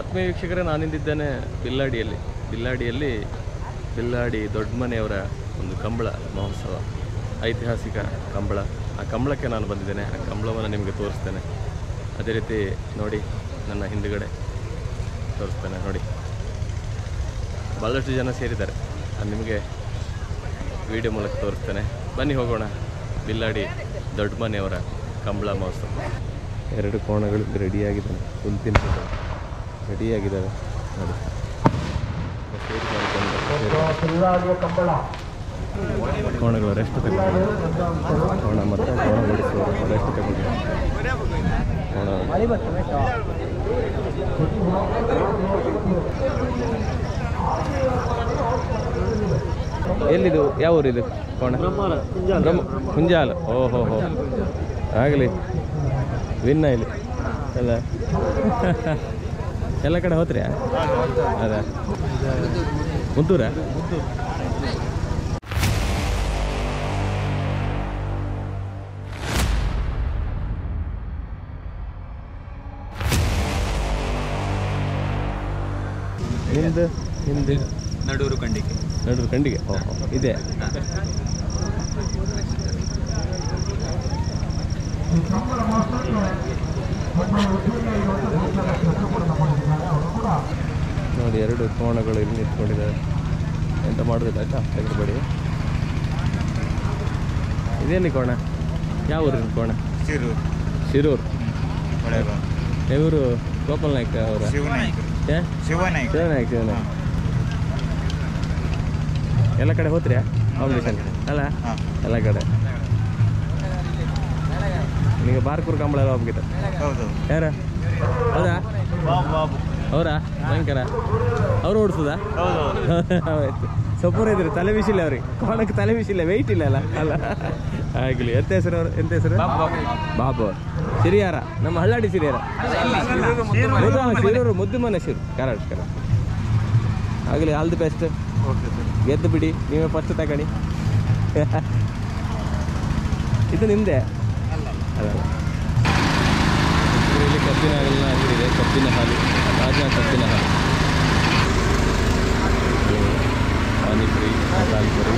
ಆತ್ಮೀಯ ವೀಕ್ಷಕರೇ, ನಾನಿಂದಿದ್ದೇನೆ ಬಿಲ್ಲಾಡಿಯಲ್ಲಿ ಬಿಲ್ಲಾಡಿ ದೊಡ್ಡ ಮನೆಯವರ ಒಂದು ಕಂಬಳ ಮಹೋತ್ಸವ, ಐತಿಹಾಸಿಕ ಕಂಬಳ. ಆ ಕಂಬಳಕ್ಕೆ ನಾನು ಬಂದಿದ್ದೇನೆ. ಆ ಕಂಬಳವನ್ನು ನಿಮಗೆ ತೋರಿಸ್ತೇನೆ. ಅದೇ ರೀತಿ ನೋಡಿ, ನನ್ನ ಹಿಂದುಗಡೆ ತೋರಿಸ್ತೇನೆ ನೋಡಿ, ಭಾಳಷ್ಟು ಜನ ಸೇರಿದ್ದಾರೆ. ನಾನು ನಿಮಗೆ ವಿಡಿಯೋ ಮೂಲಕ ತೋರಿಸ್ತೇನೆ. ಬನ್ನಿ ಹೋಗೋಣ. ಬಿಲ್ಲಾಡಿ ದೊಡ್ಡ ಮನೆಯವರ ಕಂಬಳ ಮಹೋತ್ಸವ. 2 ಕೋಣಗಳು ರೆಡಿಯಾಗಿದ್ದಾವೆ, ಹುಲ್ತಿನ ರೆಡಿಯಾಗಿದ್ದಾವೆ ನೋಡಿ. ಕೋಣಗಳು ರೆಸ್ಟ್ ತಗೊಂಡು ಕೋಣ ಮತ್ತು ಕೋಣ ಓಡಿಸುವರು ರೆಸ್ಟ್ ತಗೊಂಡು ಕೋಣ ಎಲ್ಲಿದು? ಯಾವ ಊರಿದು ಕೋಣ? ಕುಂಜಾಲ. ಓಹೋ ಹೋ, ಆಗಲಿ ವಿನ್ನ ಇಲ್ಲಿ ಎಲ್ಲ ಎಲ್ಲ ಕಡೆ ಹೋತ್ರಿ? ಅದ ಮುದ್ದೂರ? ನಿಮ್ದು ಹಿಂದೆ ನಡೂರು ಕಂಡಿಗೆ. ಓಹೋ, ಇದೆ. ನೋಡಿ, 2 ಕೋಣಗಳು ಇಲ್ಲಿ ನಿಂತ್ಕೊಂಡಿದ್ದಾರೆ. ಎಂತ ಮಾಡೋದಿಲ್ಲ ಆಯ್ತಾ, ತೆಗೆದುಬೇಡಿ. ಇದೇನು ಕೋಣ? ಯಾವ ಊರಿನ ಕೋಣ? ಶಿರೂರು. ಇವರು ಗೋಪಾಲ್ ನಾಯ್ಕ ಅವರ? ಶಿವನಾಯ್ಕ. ಎಲ್ಲ ಕಡೆ ಹೋತ್ರಿಯಾ ಕಾಂಪಿಟೇಷನ್? ಅಲ್ಲ, ಎಲ್ಲ ಕಡೆ. ಈಗ ಬಾರ್ಕೂರು ಕಂಬಳ ಎಲ್ಲ ಹೋಗ್ಬಿಟ್ಟು ಯಾರ? ಹೌದಾ? ಅವರಾ? ಭಯಂಕರ. ಅವರು ಓಡಿಸೋದಾ? ಆಯ್ತು. ಸೊಪ್ಪೂರ ಇದ್ರು, ತಲೆ ಬಿಸಿಲ್ಲ ಅವ್ರಿಗೆ. ಕೋಣಕ್ಕೆ ತಲೆ ಬಿಸಿಲ್ಲ, ವೆಯ್ಟ್ ಇಲ್ಲ ಅಲ್ಲ. ಅಲ್ಲ, ಆಗಲಿ. ಎಂತ ಹೆಸರು ಅವರು? ಎಂತ ಹೆಸರು? ಬಾಬು. ಸಿರಿಯಾರ, ನಮ್ಮ ಹಳ್ಳಾಡಿ ಸಿರಿಯಾರ. ಶಿರೂರು ಮುದ್ದು ಮನೆ ಶಿರು. ಕರೆಕ್ಟ್. ಆಗಲಿ, ಆಲ್ ದಿ ಬೆಸ್ಟ್. ಗೆದ್ದು ಬಿಡಿ, ನೀವೇ ಫಸ್ಟ್ ತಗೊಳ್ಳಿ. ಇದು ನಿಮ್ಮದೇ ಅಲ್ಲ? ಇಲ್ಲಿ ಕಬ್ಬಿನ ಹಾಲನ್ನ ಹಾಕಿದೆ. ಕಬ್ಬಿನ ಹಾಲು, ರಾಜ ಕಬ್ಬಿನ ಹಾಲು. ಪಾನಿಪುರಿ, ಪಾನಿಪುರಿ,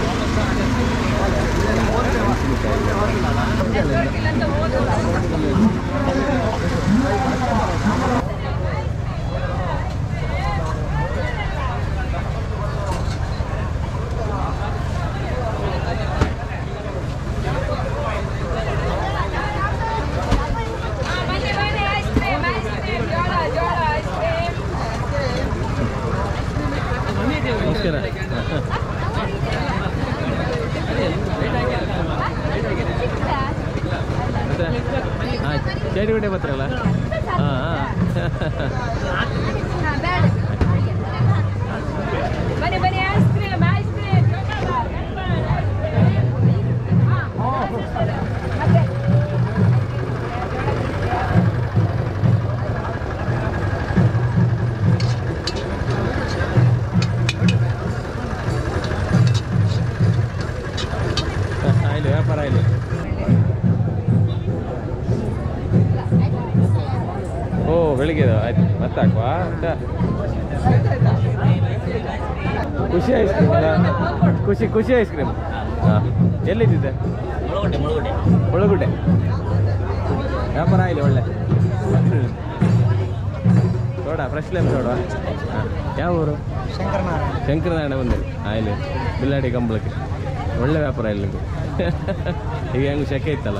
ನಮಸ್ಕಾರ. ಹಾಂ, ಚೇಡಿಗುಡ್ಡೆ ಬರ್ತಾರಲ್ಲ? ಹಾಂ. ವ್ಯಾಪಾರ ಇಲ್ಲಿ. ಓ, ಬೆಳಿಗ್ಗೆ ಆಯ್ತು. ಮತ್ತೆ ಹಾಕುವ. ಖುಷಿ ಐಸ್ ಕ್ರೀಮ್ ಅಲ್ಲ? ಖುಷಿ ಐಸ್ ಕ್ರೀಮ್. ಹಾಂ, ಎಲ್ಲಿದ್ದಿದೆ? ಒಳಗುಡ್ಡೆ. ವ್ಯಾಪಾರ ಇಲ್ಲಿ ಒಳ್ಳೆ. Soda, fresh lime soda. ಹಾಂ, ಯಾವ ಊರು? ಶಂಕರನಾರಾಯಣ ಬಂದಿರಿ. ಇಲ್ಲಿ ಬಿಲ್ಲಾಡಿ ಕಂಬಳಕ್ಕೆ ಒಳ್ಳೆ ವ್ಯಾಪಾರ ಇಲ್ಲಿ. ಈಗ ಹೆಂಗೆ ಶೆಕೆ ಇತ್ತಲ್ಲ.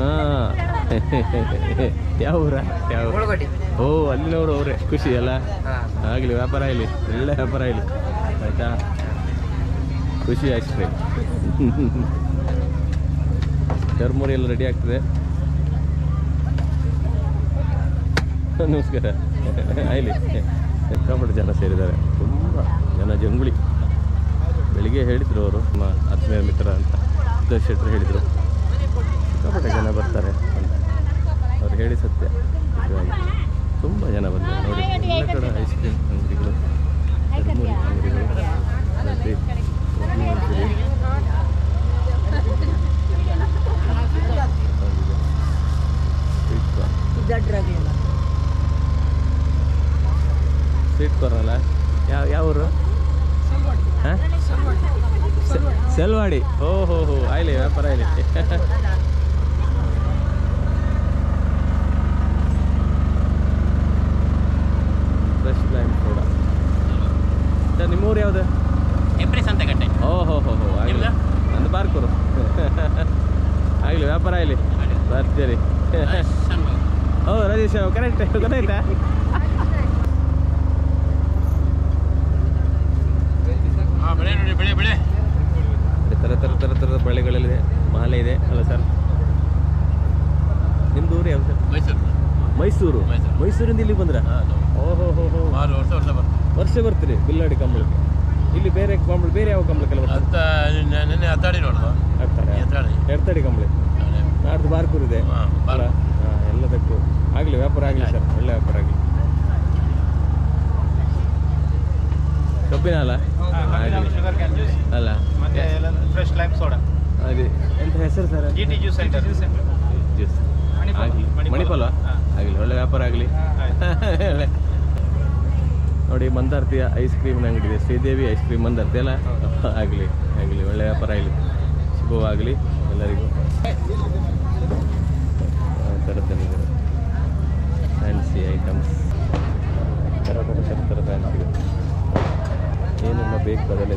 ಹಾಂ, ಯಾವ ಊರ? ಓ, ಅಲ್ಲಿನವರು ಅವರೇ. ಖುಷಿ ಅಲ್ಲ? ಆಗಲಿ, ವ್ಯಾಪಾರ ಇಲ್ಲಿ ಒಳ್ಳೆ ವ್ಯಾಪಾರ ಇಲ್ಲಿ ಆಯ್ತಾ. ಖುಷಿ ಐಸ್ ಕ್ರೀಮ್. ಚರ್ಮುರಿ ಎಲ್ಲ ರೆಡಿ ಆಗ್ತದೆ. ನಮಸ್ಕಾರ. ಇಲ್ಲಿ ಸಿಕ್ಕಾಪಟ್ಟೆ ಜನ ಸೇರಿದ್ದಾರೆ, ತುಂಬ ಜನ, ಜಂಗುಳಿ. ಬೆಳಿಗ್ಗೆ ಹೇಳಿದರು ಅವರು, ನಮ್ಮ ಆತ್ಮೀಯ ಮಿತ್ರ ಅಂತ ಶೆಟ್ಟರು ಹೇಳಿದರು, ಸಿಕ್ಕಾಪಟ್ಟೆ ಜನ ಬರ್ತಾರೆ ಅಂತ. ಅವ್ರು ಹೇಳಿ ಸತ್ಯ. ತುಂಬ ಜನ ಬಂದರು ನೋಡಿ. ಎಲ್ಲ ಕಡೆ ಐಸ್ ಕ್ರೀಮ್ ಅಂಗಡಿಗಳು, ಚರ್ಮುರಿ ಅಂಗಡಿಗಳು, ಸ್ವೀಟ್ ಕಾರ್ನ್ ಅಲ್ಲ, ಯಾವ ಊರು? ಹಾಂ, ಸೆಲ್ವಾಡಿ. ಓಹೋ ಹೋ, ಆಯ್ಲಿ ವ್ಯಾಪಾರ ಆಯ್ಲಿ. ಫ್ರೆಶ್ ಲೈಮ್ ಕೂಡ. ಸರ್ ನಿಮ್ಮೂರು ಯಾವುದು? ಹೆಬ್ರಿ ಸಂತೆಕಟ್ಟೆ. ಓಹೋ ಹೋ ಹೋ, ಆಗಲಿ. ನಂದು ಬಾರ್ಕೂರು. ಆಗಲಿ ವ್ಯಾಪಾರ ಆಗಲಿ. ಭರ್ಜರಿ. ಓ ರಾಜೇಶ್ ಕರೆಕ್ಟ್, ಗೊತ್ತಾಯ್ತಾ? ಥರದ ಬಳೆಗಳಿದೆ, ಮಾಲೆ ಇದೆ ಅಲ್ಲ ಸರ್? ನಿಮ್ದು ಊರು ಯಾವುದು ಸರ್? ಮೈಸೂರು. ಮೈಸೂರಿಂದ ಇಲ್ಲಿ ಬಂದ್ರ? ಓಹೋ ಹೋ ಹೋ, ವರ್ಷ ಬರ್ತೀರಿ ಬಿಲ್ಲಾಡಿ ಕಂಬಳಕ್ಕೆ. ಇಲ್ಲಿ ಬೇರೆ ಕಂಬಳ, ಬೇರೆ ಯಾವ ಕಂಬಳಕ್ಕೆಲ್ಲ ಎಡ್ತಡಿ ಕಂಬಳ. ನಾಡ್ದು ಬಾರ್ಕೂರ್ ಇದೆ ಅಲ್ಲ? ಹಾಂ, ಎಲ್ಲದಕ್ಕೂ ಆಗಲಿ ವ್ಯಾಪಾರ ಆಗಲಿ ಸರ್, ಒಳ್ಳೆ ವ್ಯಾಪಾರ ಆಗಲಿ. ಕಬ್ಬಿನ ಅಲ್ಲ ಅಲ್ಲ, ಫ್ರೆಶ್ ಲೈಮ್ ಸೋಡಾ. ಅದೇ ಎಂತ ಹೆಸರು sir? GT juice centre. Juice ಆಗಲಿ, ಮಣಿಪಾಲ ಆಗಲಿ, ಒಳ್ಳೆ ವ್ಯಾಪಾರ ಆಗಲಿ. ನೋಡಿ, ಮಂದಾರ್ತಿಯ ಐಸ್ ಕ್ರೀಮ್ನ ಅಂಗಡಿ ಇದೆ, ಶ್ರೀದೇವಿ ಐಸ್ ಕ್ರೀಮ್ ಮಂದಾರ್ತಿ ಅಲ್ಲ? ಆಗಲಿ ಆಗಲಿ, ಒಳ್ಳೆ ವ್ಯಾಪಾರ ಆಗಲಿ, ಶುಭವಾಗಲಿ ಎಲ್ಲರಿಗೂ. ಥರದ್ದು ಫ್ಯಾನ್ಸಿ ಐಟಮ್ಸ್, ಥರ ಫ್ಯಾನ್ಸಿ ಏನೆಲ್ಲ ಬೇಕು ಅದೆಲ್ಲ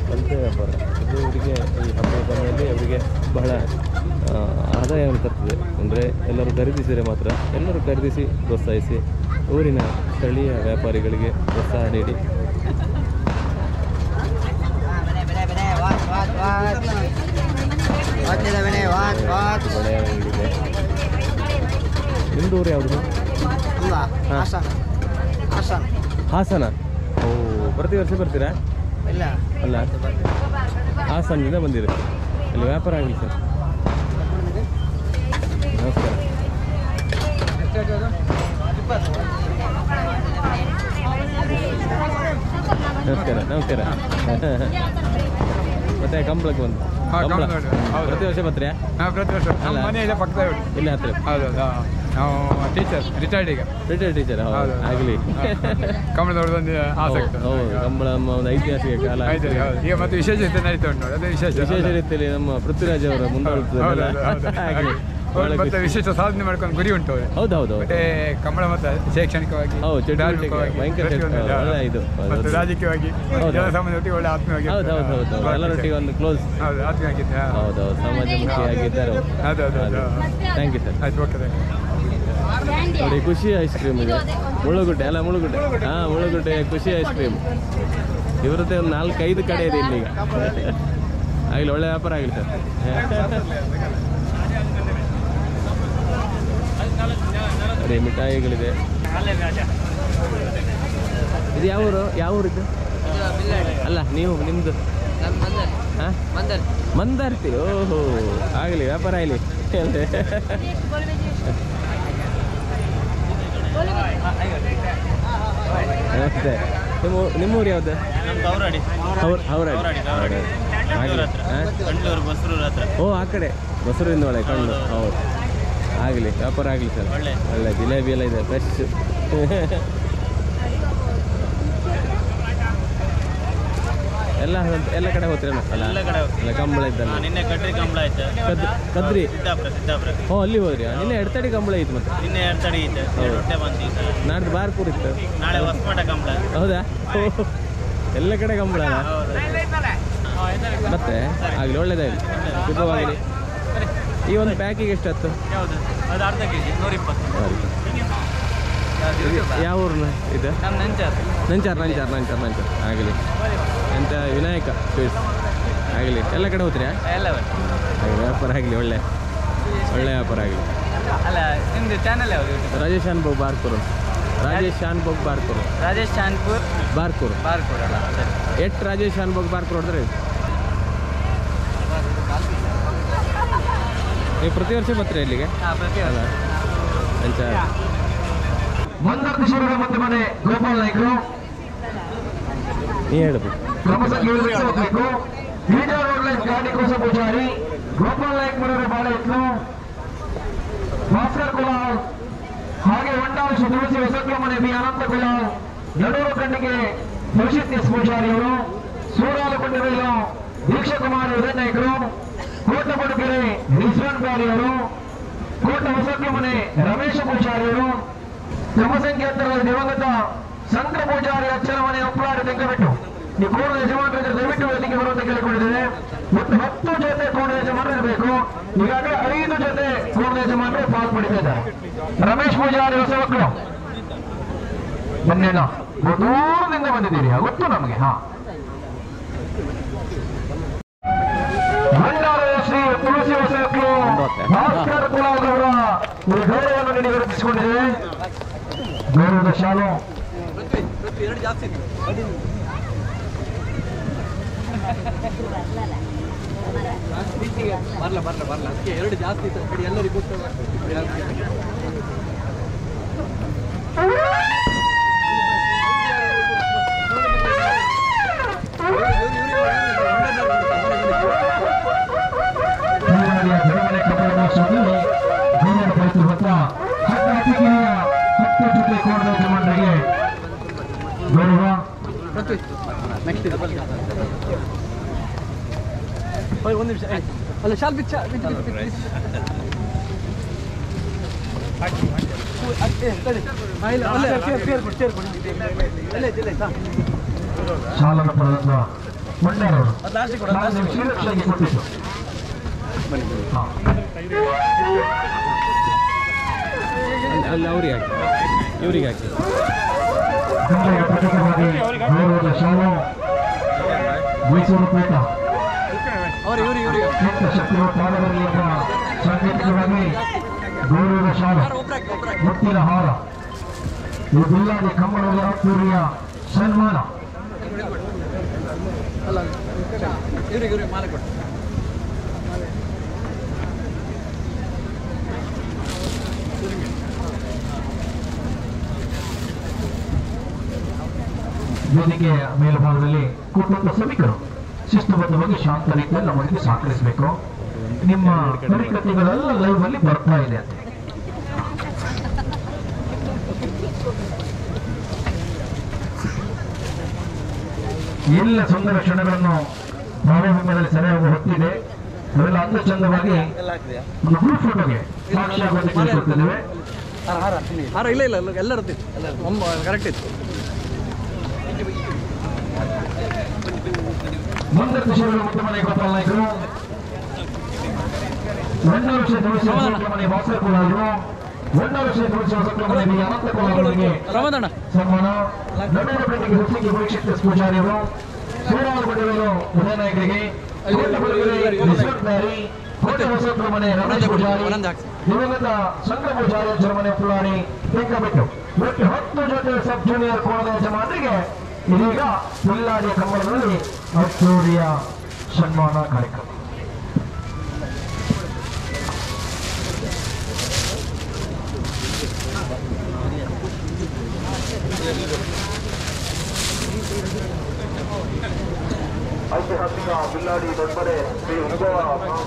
ಕಲಿತೆ ವ್ಯಾಪಾರ ಇದು. ಇವರಿಗೆ ಈ ಹಬ್ಬದ ಸಮಯದಲ್ಲಿ ಅವರಿಗೆ ಬಹಳ ಆದಾಯವನ್ನು ತರ್ತದೆ. ಅಂದರೆ ಎಲ್ಲರೂ ಖರೀದಿಸಿದರೆ ಮಾತ್ರ, ಎಲ್ಲರೂ ಖರೀದಿಸಿ ಪ್ರೋತ್ಸಾಹಿಸಿ ಊರಿನ ಸ್ಥಳೀಯ ವ್ಯಾಪಾರಿಗಳಿಗೆ ಪ್ರೋತ್ಸಾಹ ನೀಡಿ. ಬಳೆಯ ಅಂಗಡಿಗೆ. ನಿಮ್ಮದು ಊರು ಯಾವುದು? ಹಾಸನ. ಓ, ಪ್ರತಿ ವರ್ಷ ಬರ್ತೀರಾ? ಇಲ್ಲ ಅಲ್ಲ, ಹಾಸನದಿಂದ ಬಂದಿರಿ. ಅಲ್ಲಿ ವ್ಯಾಪಾರ ಆಗಲಿ ಸರ್. ನಮಸ್ಕಾರ. ನಮಸ್ಕಾರ ನಮಸ್ಕಾರ. ಮತ್ತೆ ಕಂಬಳಕ್ಕೆ ಬಂದು ಪ್ರತಿ ವರ್ಷ ಬರ್ತೀರಾ? ಪ್ರತಿ ವರ್ಷ. ಮನೆ ಇದೆ ಪಕ್ಕದ ಇಲ್ಲಿ ಹತ್ರ. ಹೌದು, ನಾವು ಟೀಚರ್, ರಿಟೈರ್ಡ್ ಈಗ. ರಿಟೈರ್ಡ್ ಟೀಚರ್ ಆಗಲಿ. ಕಂಬಳದೊಂದು ಆಸಕ್ತಿ. ಹೌದು, ಕಂಬಳ ಒಂದು ಐತಿಹಾಸಿಕ ಕಾಲ. ಈಗ ಮತ್ತೆ ವಿಶೇಷ ರೀತಿ ನಡೀತಾ ಉಂಟು, ಅದೇ ವಿಶೇಷ ರೀತಿಯಲ್ಲಿ ನಮ್ಮ ಪೃಥ್ವಿರಾಜ್ ಅವರ ಮುಂದಾಳುತ್ತದೆ. ಮತ್ತೆ ವಿಶೇಷ ಸಾಧನೆ ಮಾಡ್ಕೊಂಡು ಗುರಿ ಉಂಟು ಅವರು. ಹೌದೌದು. ಮತ್ತೆ ಕಂಬಳ ಮತ್ತೆ ಶೈಕ್ಷಣಿಕವಾಗಿ, ಮತ್ತು ರಾಜಕೀಯವಾಗಿ, ಜನಸಾಮಾನ್ಯರೊಟ್ಟಿಗೆ ಒಳ್ಳೆ ಆತ್ಮೀಯವಾಗಿ. ಎಲ್ಲರೊಟ್ಟಿಗೆ ಒಂದು ಕ್ಲೋಸ್. ಹೌದು, ಆತ್ಮೀಯವಾಗಿದ್ದೆ. ಹೌದೌದು, ಸಮಾಜಮುಖಿಯಾಗಿದ್ದಾರೆ. Thank you sir. ಆಯ್ತು, ಓಕೆ. ನೋಡಿ, ಖುಷಿ ಐಸ್ ಕ್ರೀಮ್ ಇದೆ. ಮುಳುಗುಡ್ಡೆ ಅಲ್ಲ, ಮುಳುಗುಡ್ಡೆ. ಹಾಂ, ಮುಳುಗುಡ್ಡೆ ಖುಷಿ ಐಸ್ ಕ್ರೀಮ್. ಇವ್ರದ್ದೇ ಒಂದು 4-5 ಕಡೆ ಇದೆ ಇಲ್ಲಿಗ. ಆಗಲಿ, ಒಳ್ಳೆ ವ್ಯಾಪಾರ ಆಗಲಿ ಸರ್. ಅದೇ ಮಿಠಾಯಿಗಳಿದೆ. ಇದು ಯಾವ ಊರು? ಯಾವ ಊರಿದ್ದು? ಅಲ್ಲ, ನೀವು ನಿಮ್ಮದು? ಹಾಂ, ಮಂದಾರ್ತಿ. ಓಹೋ, ಆಗಲಿ ವ್ಯಾಪಾರ ಆಗಲಿ. ನಮಸ್ತೆ. ನಿಮ್ಮೂರು ಯಾವುದು? ಓ, ಆ ಕಡೆ ಬಸರೂರಿಂದ ಒಳಗೆ ಕಣ್ಣು. ಹೌದು, ಆಗಲಿ ವ್ಯಾಪಾರ ಆಗಲಿ ಸರ್. ಒಳ್ಳೆ ಜಿಲೇಬಿ ಎಲ್ಲ ಇದೆ, ಫ್ರೆಶ್. ಎಲ್ಲ ಕಡೆ ಹೋಗ್ತೀರ ಅಲ್ಲ? ಎಲ್ಲ ಕಂಬಳ ಇದ್ದಲ್ಲ? ನಿನ್ನೆ ಕಡ್ರಿ ಕಂಬಳ ಆಯ್ತು. ಕದ್ರಿ? ಸಿದ್ದಾಪುರ. ಅಲ್ಲಿ ಹೋದ್ರಿ? ನಿನ್ನೆ ಎಡ್ತಡಿ ಕಂಬಳ ಇತ್ತು. ಮತ್ತೆ ನಿನ್ನೆ ಎಡ್ತಡಿ ಇತ್ತು. ನಾಡ್ದು ಬಾರ್ಕೂರ್ ಇತ್ತು. ನಾಳೆ ಹೊಸಮಠ ಕಂಬಳ. ಹೌದಾ? ಎಲ್ಲ ಕಡೆ ಕಂಬಳ. ಮತ್ತೆ ಆಗಲಿ, ಒಳ್ಳೇದಾಗಲಿ, ಶುಭವಾಗಲಿ. ಈ ಒಂದು ಪ್ಯಾಕಿಗೆ ಎಷ್ಟು ಆಯ್ತು? ಯಾವುದು? ಅದು ಅರ್ಧ ಕೆಜಿ 120. ಯಾವ ಊರಿನ ಇದು? ನಂಚಾರ್. ಆಗಲಿ. ಎಂತ ವಿನಾಯಕ ಸ್ವೀಟ್ಸ್. ಆಗಲಿ, ಎಲ್ಲ ಕಡೆ ಹೋಗ್ತೀರಾ? ಎಲ್ಲ ವ್ಯಾಪಾರ ಆಗಲಿ, ಒಳ್ಳೆ ವ್ಯಾಪಾರ ಆಗಲಿ. ಅಲ್ಲ, ನಿಮ್ಮದು ಚಾನಲ್ ಯಾವುದು? ರಾಜೇಶ್ ಶಾನ್ಭೋಗ್ ಬಾರ್ಕೂರು. ರಾಜೇಶ್ ಶಾನ್ಭೋಗ್ ಬಾರ್ಕೂರು. ರಾಜೇಶ್ ಶಾನ್ಭೋಗ್ ಬಾರ್ಕೂರು ಹೊಡೆದ್ರೆ ನೀವು ಪ್ರತಿ ವರ್ಷ ಬರ್ತೀರಾ ಇಲ್ಲಿಗೆ? ಪ್ರತಿ ಮನೆ ಗೋಪಾಲ್ ನಾಯ್ಕರು ನೀ ಹೇಳ್ಬೇಕು. ಗಾಡಿ ಕೋಸ ಪೂಜಾರಿ ಗೋಪಾಲ್ ನಾಯ್ಕ ಮನೆಯವರ ಬಾಳೆ ಇತ್ತು. ಭಾಸ್ಕರ್ ಕುಲಾಲ್ ವರ್ಷ ತುಳಸಿ ಹೊಸಕ್ಲ ಮನೆ ಬಿ ಅನಂತಕುಲ ನಡೂರು ಕಣ್ಣಿಗೆ ಪರಿಷತ್ ಎಸ್ ಪೂಜಾರಿಯವರು ಸೂರಾಲಕೊಂಡವೆಲ್ಲ ದೀಕ್ಷಕುಮಾರ್ ನಾಯಕರು ಕೋಟಬಡುಗೆರೆ ರಿಸ್ವಾನ್ ಬ್ಯಾರಿಯವರು ಕೋಟ ಹೊಸಕ್ಲ ಮನೆ ರಮೇಶ ಪೂಜಾರಿಯವರು ಕ್ರಮಸಂಖ್ಯಾತರ ದಿವಂಗತ ಸಂತ ಪೂಜಾರಿ ಅಚ್ಚರ ಮನೆ ಉಪ್ಪಳಾಡಿ ತೆಗೆದುಬಿಟ್ಟು ಈ ಕೋಣದ ಯಜಮಾನರಿಗೆ ದಯವಿಟ್ಟು ವೇದಿಕೆ ಬರುವಂತೆ ಕೇಳಿಕೊಂಡಿದ್ದೇವೆ. ಮತ್ತು 10 ಜೊತೆ ಕೋಣದ ಯಜಮಾನರು ಇರಬೇಕು. ಈಗಾಗಲೇ 5 ಜೊತೆ ಕೋಣದ ಯಜಮಾನರು ಪಾಲ್ಪಡಿಸಿದ್ದಾರೆ. ರಮೇಶ್ ಪೂಜಾರಿ ಹೊಸ ಮಕ್ಕಳು ಮೊನ್ನೆನ ದೂರದಿಂದ ಬಂದಿದ್ದೀರಿ, ಗೊತ್ತು ನಮಗೆ. ಭಂಡಾರದ ಶ್ರೀ ತುಳಸಿ ಹೊಸ ಮಕ್ಕಳು ಭಾಸ್ಕರ್ ಕುಲಾಲ್ ಅವರ ಗೌರವವನ್ನು ನೀಡಿ ಗುರುತಿಸಿಕೊಂಡಿದೆ. ಗೌರವದ ಶಾಲು ಬರ್ಲ ಅದಕ್ಕೆ 2 ಜಾಸ್ತಿ ಇತ್ತು ಎಲ್ಲರಿಗೂ ಕೋಣದ ಯಜಮಾನರಿಗೆ ಗೌರವ. ಒಂದು ನಿಮಿಷ ಅಲ್ಲ ಶಾಲ್ ಬಿಚ್ಚ ಶಾಲನ ಪಡೆದ ಮಂಡ್ಯರವರು ಶ್ರೀರಕ್ಷೆಗೆ ಕೊಟ್ಟಿದ್ದು. ಅಲ್ಲಿ ಅವ್ರಿಗೆ ಹಾಕಿ ಇವರಿಗೆ ಹಾಕಿ ಗೌರವದ ಶಾಲು ಮೈಸೂರು ಪೇಟ ಶಕ್ತಿಯ ಪಾದದಲ್ಲಿ ಸಾಂಕೇತಿಕವಾಗಿ ಗೌರವದ ಶಾಲು ಮುತ್ತಿನ ಹಾರ ಈ ಬಿಲ್ಲಾಡಿ ಕಮ್ಮಳದ ಸೂರ್ಯ ಸನ್ಮಾನ. ವೇದಿಕೆಯ ಮೇಲ್ಭಾಗದಲ್ಲಿ ಕುಟುಂಬ ಸಭಿಕರು ಶಿಸ್ತುಬದ್ಧವಾಗಿ ಶಾಂತ ರೀತಿಯಲ್ಲಿ ನಮಗೆ ಸಹಕರಿಸಬೇಕು. ನಿಮ್ಮ ಪರಿಕತೆಗಳೆಲ್ಲ ಲೈವ್ ಅಲ್ಲಿ ಬರ್ತಾ ಇದೆ. ಎಲ್ಲ ಸುಂದರ ಕ್ಷಣಗಳನ್ನು ಭಾವಬಿಂಬದಲ್ಲಿ ಸೆರೆಯಾಗುವ ಹೊತ್ತಿದೆ. ಅವೆಲ್ಲ ಅಂದ ಚಂದವಾಗಿ ಒಂದು ಗ್ರೂಪ್ ಫೋಟೋಗೆ ಸಾಕ್ಷಿ ಆಗೋದಕ್ಕೆ ಕೇಳ್ಕೊಳ್ತಿದ್ದೇವೆ. ಇಲ್ಲ ಎಲ್ಲರೂ ಕರೆಕ್ಟ್ ಇತ್ತು. ಮುಂದೆ ಕೃಷಿಗಳು ಮುಖ್ಯಮನೆ ಗೋಪಾಲ್ ನಾಯ್ಕರು, 2 ವರ್ಷ ತುಳಸಿ ಮನೆ ಭಾಸ್ಕರ್ ಕುಲಾಲ್ರು, 1 ವರ್ಷ ತುಳಸಿ ಮನೆ ಬಿ ಅನಂತ ಕುಲಾಲ್ರಿಗೆ ಸನ್ಮಾನ. ನಡೂರು ಕಣ್ಣಿಗೆ ಹುಸಿಗೆ ಪರೀಕ್ಷಿತ ಪೂಜಾರಿಯವರು, ಸೂರಾಲಗೊಂಡವರು ಉದಯನಾಯಕರಿಗೆ, ಕೋಟೆ ಹೊಸಕ್ರ ಮನೆ ರಮೇಶ್ ಪೂಜಾರಿ, ದಿವಂಗತ ಸಂಘ ಪೂಜಾರಿ ಅಚ್ಚರ ಮನೆ ಪುಲಾರಿ ತೆಗೆದುಬಿಟ್ಟು ಒಟ್ಟು 10 ಜೊತೆ ಸಬ್ ಜೂನಿಯರ್ ಕೋಣದ ಯಜಮಾನರಿಗೆ ಇದೀಗ ಬಿಲ್ಲಾಡಿಯ ಕಂಬಳದಲ್ಲಿ ಅದ್ದೂರಿಯ ಸನ್ಮಾನ ಕಾರ್ಯಕ್ರಮ. ಐತಿಹಾಸಿಕ ಬಿಲ್ಲಾಡಿ ದೊಡ್ಡಬಡೆ ಶ್ರೀ ಉದ್ಭವ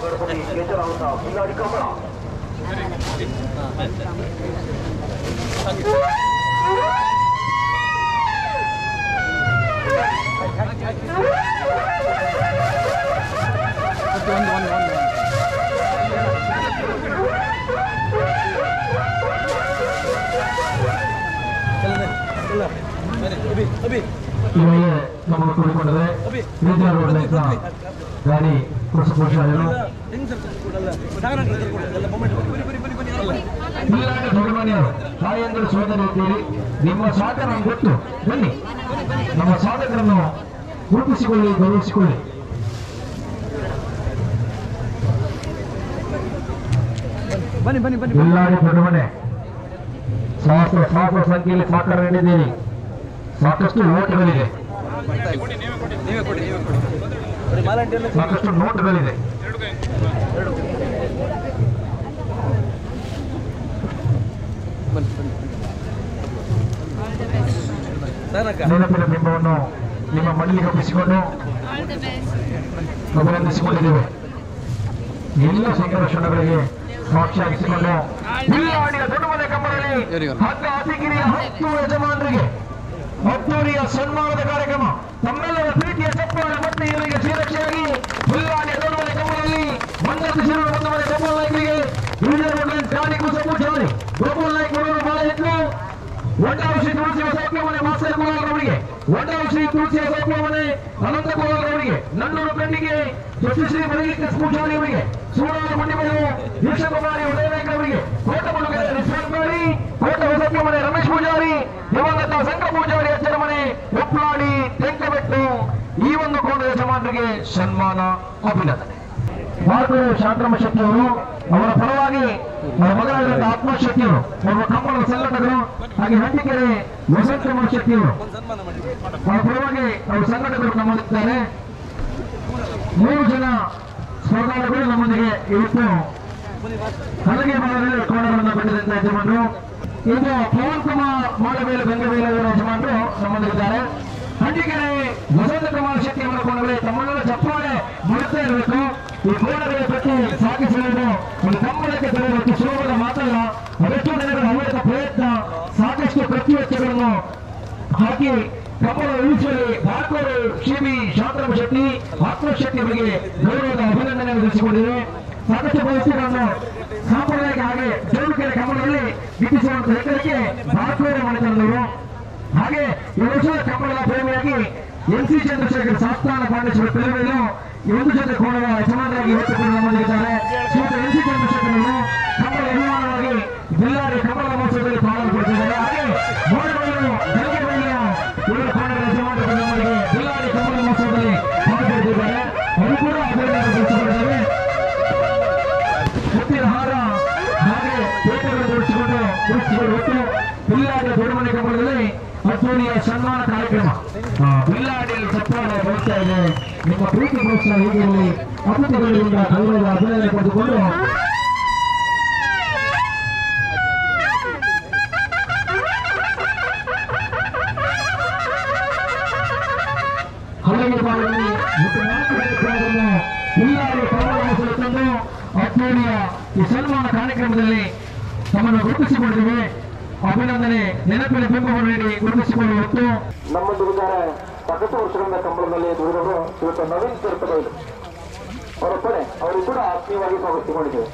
ಗಣಪತಿ ಕೇಶರಾವುತ ಬಿಲ್ಲಾಡಿ ಕಂಬಳ. ಇವಾಗ ನಮಗೆ ಕೂಡಿಕೊಂಡಿದೆ ಗಾಡಿ ಪುರುಷರು ತಾಯಿಯಂದರು ಸೋದರಿದ್ದೀರಿ. ನಿಮ್ಮ ಸಾಧನೆ ನಮ್ಗೆ ಗೊತ್ತು. ಬನ್ನಿ, ನಮ್ಮ ಸಾಧಕರನ್ನು ಗುರುತಿಸಿಕೊಳ್ಳಿ, ಗೌರವಿಸಿಕೊಳ್ಳಿ. ಬಿಲ್ಲಾಡಿ ದೊಡ್ಡಮನೆ ಸಹಸ್ರ ಸಂಖ್ಯೆಯಲ್ಲಿ ಸಹಕಾರ ನೀಡಿದ್ದೀರಿ. ಸಾಕಷ್ಟು ನೋಟುಗಳಿದೆ, ಸಾಕಷ್ಟು ನೋಟುಗಳಿದೆ. ನೆನಪಿನ ಬಿಂಬವನ್ನು ನಿಮ್ಮ ಮನೆಯಲ್ಲಿ ಒಪ್ಪಿಸಿಕೊಂಡು ಅಭಿನಂದಿಸಿಕೊಂಡಿದ್ದೇವೆ. ಎಲ್ಲ ಸಂಘರ್ಷಣಗಳಿಗೆ ಸಾಕ್ಷಿಯಾಗಿಸಿಕೊಂಡು ಬಿಲ್ಲಾಡಿಯ ದೊಡ್ಡಮನೆ ಕಂಬದಲ್ಲಿ ಹಗ್ಗ ಹಸಿಗಿರಿಯ 10 ಯಜಮಾನರಿಗೆ ಅದ್ದೂರಿಯ ಸನ್ಮಾನದ ಕಾರ್ಯಕ್ರಮ. ತಮ್ಮೆಲ್ಲರ ಪ್ರೀತಿಯ ಚಪ್ಪಾಳೆ ಮತ್ತೆ ಇವರಿಗೆ ಶ್ರೀರಕ್ಷೆಯಾಗಿ ಬಿಲ್ಲಾಡಿಯ ದೊಡ್ಡಮನೆ ಕಂಬದಲ್ಲಿ ಮಂದತ್ತು ಶಿರುವ ದೊಡ್ಡಮನೆ ಕಂಬಳ ನಾಯಕರಿಗೆ ಕಾಣಿ ಕುಸಪೂಜಾರಿ ಗೋಪಾಲ್ ನಾಯ್ಕ ಬಾಳೆ ಇದ್ರು ಒಂಡಾವಶ್ರೀ ತುಳಸಿಯ ಸೌಖ್ಯವನೆ ಮಾಸ್ಟರ್ ಕೋಲಾರವರಿಗೆ, ಒಂಡಾವಶ್ರೀ ತುಳಸಿಯ ಸೌಖ್ಯವನೆ ಅನಂತ ಕೋಲಾರವರಿಗೆ, ನನ್ನೂರು ಕಣ್ಣಿಗೆ ಯಶಸ್ವಿ ಬಡಗಿಕ ಪೂಜಾರಿ ಅವರಿಗೆ, ಸೂರಾರ ಮಂಡಿಮರು ವೀಕ್ಷಕುಮಾರಿ ಉದಯನಾಯ್ಕ ಅವರಿಗೆ, ಕೋಟಮುಳುಗೆರೆ ರಿಸ್ವಾನ್ಮಾರಿ, ಕೋಟ ಸೌಖ್ಯವನೆ ರಮೇಶ್ ಪೂಜಾರಿ, ದಿವಂಗತ ಸಂಘ ಪೂಜಾರಿ ಅಚ್ಚರಮನೆ ಉಪ್ಲಾಡಿ ತೆಂಕಬೆಟ್ಟು ಈ ಒಂದು ಕೋಣ ಯಜಮಾನರಿಗೆ ಸನ್ಮಾನ ಅಭಿನಂದನೆ. ಭಾರತೀಯ ಶಾಂತರಾಮ ಶೆಟ್ಟಿ ಅವರು ಅವರ ಪರವಾಗಿ ಅವರ ಮಗನಾದ ಆತ್ಮಶೆಟ್ಟಿಯವರು ಅವರ ಕಂಬಳದ ಸಂಘಟಕರು ಹಾಗೆ ಹಟ್ಟಿಕೆರೆ ವಸಂತಕುಮಾರ್ ಶೆಟ್ಟಿಯವರು ಅವರ ಪರವಾಗಿ ಅವರ ಸಂಘಟಕರು ನಮ್ಮಲ್ಲಿದ್ದಾರೆ. 3 ಜನ ಸ್ಪರ್ಧಾಳುಗಳು ನಮ್ಮೊಂದಿಗೆ ಇವತ್ತು ಹಲಗೆ ಮಾಡಲು ಕೋಣಗಳನ್ನು ಪಡೆದಂತ ಯಜಮಾನರು. ಇದು ಪವನ್ ಕುಮಾರ್ ಮಾಡಬೇಲು ಗಂಗಬೇಲು ಅವರ ಯಜಮಾನರು ನಮ್ಮೊಂದಿಗಿದ್ದಾರೆ. ಹಟ್ಟಿಕೆರೆ ವಸಂತಕುಮಾರ್ ಶೆಟ್ಟಿ ಅವರ ಕೋಣಗಳೇ ತಮ್ಮೆಲ್ಲರ ಚಪ್ಪಾಳೆ ಮಾಡುತ್ತಾ ಇರಬೇಕು. ಈ ಕೋಣಗಳ ಪ್ರತಿ ಸಾಗಿಸುವುದು ಒಂದು ಕಂಬಳಕ್ಕೆ ತರುವುದಕ್ಕೆ ಸುಲಭದ ಮಾತಲ್ಲ. ಅದೆಷ್ಟೋ ದಿನಗಳ ಅವಿರತ ಪ್ರಯತ್ನ, ಸಾಕಷ್ಟು ಖರ್ಚು ವೆಚ್ಚಗಳನ್ನು ಹಾಕಿ ಕಂಬಳ ಉಳಿಸುವಲ್ಲಿ ಭಾರತವರು ಶ್ರೀ ಶಾಂತರಾಮ ಶೆಟ್ಟಿ ಆತ್ಮಶೆಟ್ಟಿ ಅವರಿಗೆ ಗೌರವದ ಅಭಿನಂದನೆಯನ್ನು ತಿಳಿಸಿಕೊಂಡಿದೆ. ಸಾಕಷ್ಟು ವ್ಯವಸ್ಥೆಗಳನ್ನು ಸಾಂಪ್ರದಾಯಿಕ ಹಾಗೆ ದೇವಕೆರೆ ಕಂಬಳದಲ್ಲಿ ಗಿಟ್ಟಿಸುವಂತ ಹೆಸರಿಗೆ ಭಾರತವರೇ ಮಾಡಿದಂದರು. ಹಾಗೆ ಈ ವರ್ಷದ ಕಂಬಳದ ಪ್ರೇಮಿಯಾಗಿ ಎನ್.ಸಿ. ಚಂದ್ರಶೇಖರ್ ಸಾಸ್ತಾನ ಪಾಂಡೇಶ್ವರ ಪ್ರೇಮಿಯನ್ನು ಈ ಒಂದು ಜೊತೆ ಕೋಣದ ಯಜಮಾನರಾಗಿ ಇವತ್ತು ನಮ್ಮಲ್ಲಿದ್ದಾರೆ. ಶ್ರೀಯುತ ಎನ್.ಸಿ. ಚಂದ್ರಶೇಖರ್ ಅವರು ಕಂಬಳ ಯಜಮಾನರಾಗಿ ಬಿಲ್ಲಾಡಿ ಕಂಬಳ ಮಹೋತ್ಸವದಲ್ಲಿ ಪಾಲ್ಗೊಳ್ಳುತ್ತಿದ್ದಾರೆ. ಹಾಗೆ ಮೋಡಬೈಲು ಗಂಗೆಬೈಲು ಇವರ ಕೋಣದ ಯಜಮಾನರು ನಮ್ಮಲ್ಲಿ ಬಿಲ್ಲಾಡಿ ಕಂಬಳ ಮಹೋತ್ಸವದಲ್ಲಿ ಪಾಲ್ಗೊಳ್ಳುತ್ತಿದ್ದಾರೆ. ಅವರು ಕೂಡ ಅಭಿನಂದನೆ ತಿಳಿಸಿಕೊಂಡಿದ್ದಾರೆ. ಹುಟ್ಟಿನ ಹಾರ ಹಾಗೆ ಪೇಟೆಗಳನ್ನು ಜೋಡಿಸಿಕೊಂಡು ಹೊತ್ತು ಬಿಲ್ಲಾಡಿಯ ದೊಡ್ಡಮನೆ ಕಂಬಳದಲ್ಲಿ ಅದ್ದೂರಿಯ ಸನ್ಮಾನ ಕಾರ್ಯಕ್ರಮ. ಬಿಲ್ಲಾಡಿಯಲ್ಲಿ ಚಪ್ಪಾಳೆ ಹೋಗ್ತಾ ಇದೆ. ನಿಮ್ಮ ಪ್ರೀತಿ ಪ್ರೋತ್ಸಾಹ ಹೀಗಿರಲಿ. ಅತಿಥಿಗಳಿಂದ ಗೌರವ ಅಭಿನಂದನೆ ಪಡೆದುಕೊಂಡು ಹಲಗೆ ಬಾಳಲ್ಲಿ ಮತ್ತು 4 ಕಾರ್ಯಕ್ರಮವನ್ನು ಬಿಲ್ಲಾಡಿ ಕನ್ನಡ ತಂದು ಅದ್ದೂರಿಯ ಈ ಸನ್ಮಾನ ಕಾರ್ಯಕ್ರಮದಲ್ಲಿ ತಮ್ಮನ್ನು ಗುರುತಿಸಿಕೊಂಡಿದ್ದೇವೆ. ಅಭಿನಂದನೆ ನೆನಪಿನ ಬಿಂಬವನ್ನು ನೀಡಿ ಗುರುತಿಸಿಕೊಳ್ಳುವ ಹೊತ್ತು ನಮ್ಮೊಂದಿಗಿದ್ದಾರೆ. ಸಾಕಷ್ಟು ವರ್ಷಗಳಿಂದ ಕಂಬಳದಲ್ಲಿ ದುಡಿದವರು ಶ್ರೀಯುತ ನವೀನ್ ತೀರ್ಥಬೈಲು ಅವರ ಪಡೆ ಅವರು ಕೂಡ ಆತ್ಮೀಯವಾಗಿ ಸ್ವಾಗತಿಸಿಕೊಂಡಿದ್ದೇವೆ.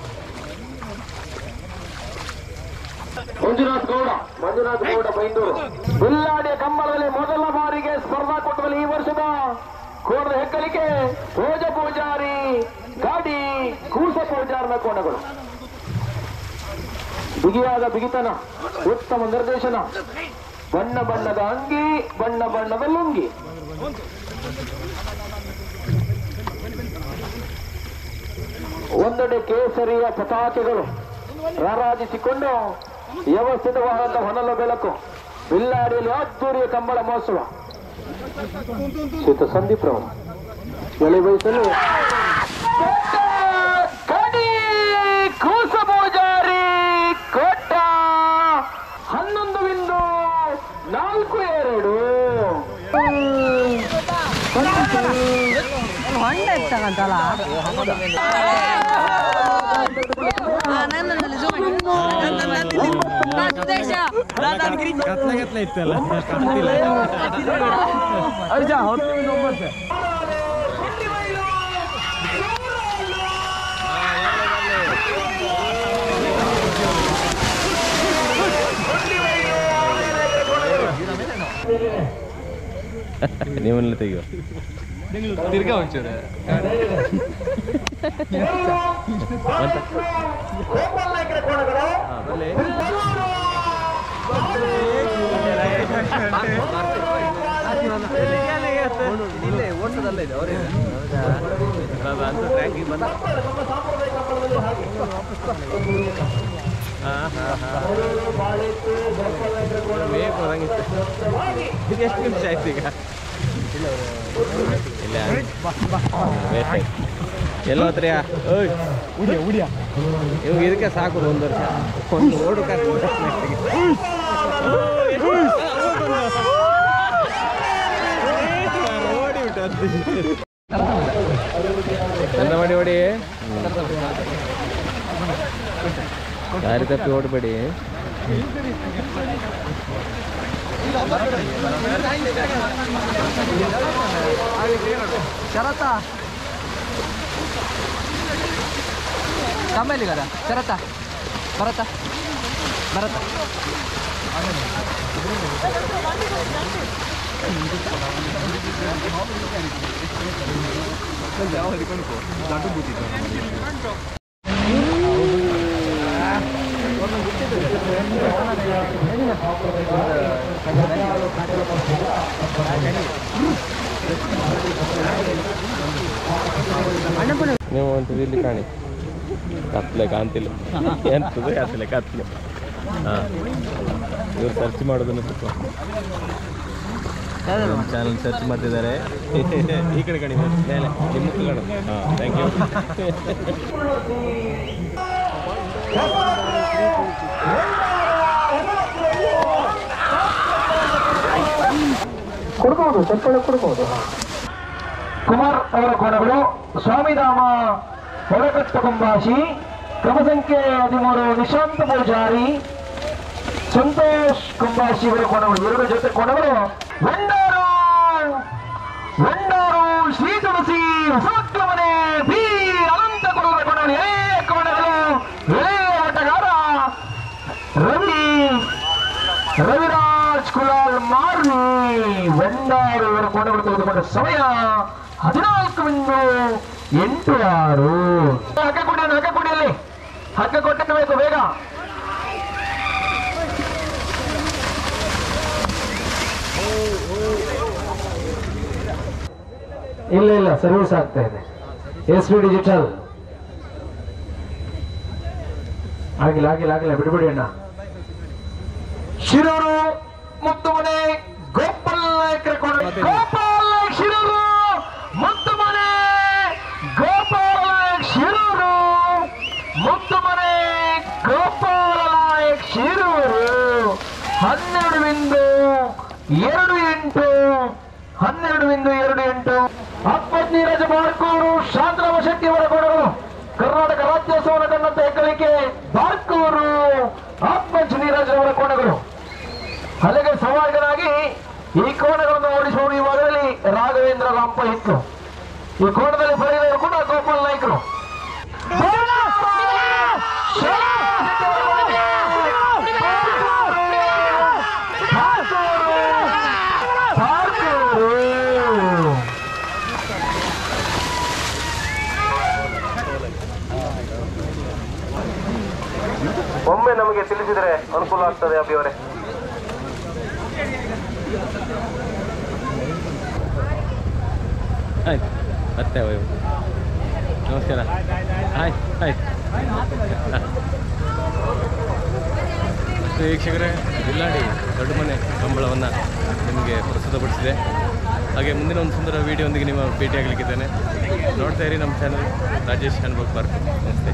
ಮಂಜುನಾಥ್ ಗೌಡ ಬೈಂದೂರು ಬಿಲ್ಲಾಡಿಯ ಕಂಬಳದಲ್ಲಿ ಮೊದಲ ಬಾರಿಗೆ ಸ್ಪರ್ಧಾ ಕೂಟದಲ್ಲಿ ಈ ವರ್ಷದ ಕೋಣದ ಹೆಗ್ಗಳಿಕೆ ಭೋಜ ಪೂಜಾರಿ ಗಾಡಿ ಕೂಸ ಪೂಜಾರನ ಕೋಣಗಳು. ಬಿಗಿಯಾದ ಬಿಗಿತನ, ಉತ್ತಮ ನಿರ್ದೇಶನ, ಬಣ್ಣ ಬಣ್ಣದ ಅಂಗಿ, ಬಣ್ಣ ಬಣ್ಣದ ಲುಂಗಿ. ಒಂದೆಡೆ ಕೇಸರಿಯ ಪತಾಕೆಗಳು ರಾರಾಜಿಸಿಕೊಂಡು ವ್ಯವಸ್ಥಿತವಾದ ಹೊನಲು ಬೆಳಕು. ಬಿಲ್ಲಾಡಿಯಲ್ಲಿ ಅದ್ದೂರಿಯ ಕಂಬಳ ಮಹೋತ್ಸವ. ಶ್ರೀಯುತ ಸಂದೀಪ್ ರವರು ಎಳೆ ವಯಸ್ಸಲ್ಲಿ ಕೂಸ ಪೂಜಾರಿ ಕೋಟ 11-4-2 ಹೊಂಡ ಇರ್ತಕ್ಕಂತಲ್ಲ ಗತ್ಲ ಇತ್ತಲ್ಲ ನೀವನ್ನೆಲ್ಲ ತೆಗಿಯೋ ತಿರ್ಗಾ ಒಂಚೂರು ಇಲ್ಲೇ ಓಟದಲ್ಲ ಇದೆ ಅವರೇ ಅಂತ ಟ್ರ್ಯಾಕಿಗೆ ಬಂದ. ಇದು ಎಷ್ಟು ನಿಮಿಷ ಆಯ್ತು ಈಗ? ಇಲ್ಲ ಎಲ್ಲ ಹತ್ರ ಉಡಿಯ ಇವಾಗ ಇದಕ್ಕೆ ಸಾಕು 1 ವರ್ಷ ಒಂದು ಓಡು ಓಡಿ ಹೊಡಿ ದಾರಿ ತಪ್ಪಿ ಓಡಬೇಡಿ. ಶರತ ಕಮ್ಮಲ್ಲಿ కదా ಶರತ ಭರತ ಭರತ ನೀವು ಒಂಟು ಇಲ್ಲಿ ಕಾಣಿ ಕತ್ಲೆ ಕಾಣ್ತಿಲ್ಲ ಎಂತದು ಕತ್ಲೆ ಕತ್ಲೆ. ಹಾಂ ಇವ್ರು ಸರ್ಚ್ ಮಾಡೋದನ್ನು ಸ್ವಲ್ಪ ಚಾನಲ್ ಸರ್ಚ್ ಮಾಡ್ತಿದ್ದಾರೆ. ಈ ಕಡೆ ಕಣಿ ಮೇಲೆ ನಿಮ್ಮ ಮುಖ ಕಾಣು. ಹಾಂ ಥ್ಯಾಂಕ್ ಯು. ಕೊಡ್ಬೋದು, ಚಪ್ಪಳ ಕೊಡ್ಬೋದು. ಕುಮಾರ್ ಅವರ ಕೋಣಗಳು ಸ್ವಾಮಿಧಾಮ ಹೊರಕಟ್ಟ ಕೊಂಬಾಶಿ, ಕ್ರಮ ಸಂಖ್ಯೆ 13 ನಿಶಾಂತ ಪೂಜಾರಿ, ಸಂತೋಷ್ ಕೊಂಬಾಶಿ ಅವರ ಕೋಣಗಳು. 2 ಜೊತೆ ಕೋಣಗಳು ವಂಡಾರು ಶ್ರೀ ತುಳಸಿ ಹೊಸಮನೆ ಬಿ ಅನಂತ ಕೊಡುವ ಕೋಣಗಳು. ಕೋಣಗಳು ಎಳೆಯ ಆಟಗಾರ ರವಿರಾಜ್ ಕುಲಾಲ್ ಮಾರ್ವಿ ವಂಡಾರು ಅವರ ಕೋಣಗಳು ತೆಗೆದುಕೊಂಡ ಸಮಯ 14:86. ಹಗ್ಗ ಕೊಡಿಯಲ್ಲಿ ಹಗ್ಗ ಕೊಟ್ಟಬೇಕು ಬೇಗ. ಇಲ್ಲ ಸರ್ವಿಸ್ ಆಗ್ತಾ ಇದೆ. SV ಡಿಜಿಟಲ್ ಆಗಿಲ್ಲ ಬಿಡ್ಬಿಡಿ ಅಣ್ಣ. ಶಿರೂರು ಮುತ್ತು ಮನೆ ಗೋಪಾಲ್ ನಾಯಕರ ಕೋಣ. ಗೋಪಾಲ್ ನಾಯಕ್ ಶಿರೂರು ಮುತ್ತು ಮನೆ ಗೋಪಾಲ್ ನಾಯಕ್ ಶಿರೂರು ಮುತ್ತು ಮನೆ ಗೋಪಾಲ್ ನಾಯಕ್ ಶಿರೂರು 12.28 ಅಪ್ಪತ್ ನೀರಜ ಬಾರ್ಕೂರು ಶಾಂತರಾಮ ಶೆಟ್ಟಿ ಅವರ ಕೋಣಗಳು. ಕರ್ನಾಟಕ ರಾಜ್ಯೋತ್ಸವದ ಕನ್ನಡ ಹೆಗ್ಗಳಿಕೆ ಬಾರ್ಕೂರು ಅಪ್ಪಚ್ ನೀರಜ್ ಅವರ ಕೋಣಗಳು. ಅಲ್ಲಿಗೆ ಸವಾಲಿಗನಾಗಿ ಈ ಕೋಣಗಳನ್ನು ಓಡಿಸುವ ವಿಭಾಗದಲ್ಲಿ ರಾಘವೇಂದ್ರ ಲಾಂಪ ಇತ್ತು. ಈ ಕೋಣದಲ್ಲಿ ಬರೆದವರು ಕೂಡ ಗೋಪಾಲ್ ನಾಯ್ಕರು. ಒಮ್ಮೆ ನಮಗೆ ತಿಳಿಸಿದರೆ ಅನುಕೂಲ ಆಗ್ತದೆ ಅಭಿಯವರೇ. ಆಯ್ತು ಮತ್ತೆ ನಮಸ್ಕಾರ. ಆಯ್ತು ವೀಕ್ಷಕರೇ, ಬಿಲ್ಲಾಡಿ ದೊಡ್ಡ ಮನೆ ಕಂಬಳವನ್ನು ನಿಮಗೆ ಪ್ರಸ್ತುತಪಡಿಸಿದೆ. ಹಾಗೆ ಮುಂದಿನ ಒಂದು ಸುಂದರ ವಿಡಿಯೋ ಒಂದಿಗೆ ನಿಮ್ಮ ಭೇಟಿಯಾಗಲಿಕ್ಕಿದ್ದೇನೆ. ನೋಡ್ತಾ ಇರಿ ನಮ್ಮ ಚಾನಲ್ ರಾಜೇಶ್ ಹ್ಯಾಂಡ್ಬಾಗ್ ಪಾರ್ಕ್. ನಮಸ್ತೆ.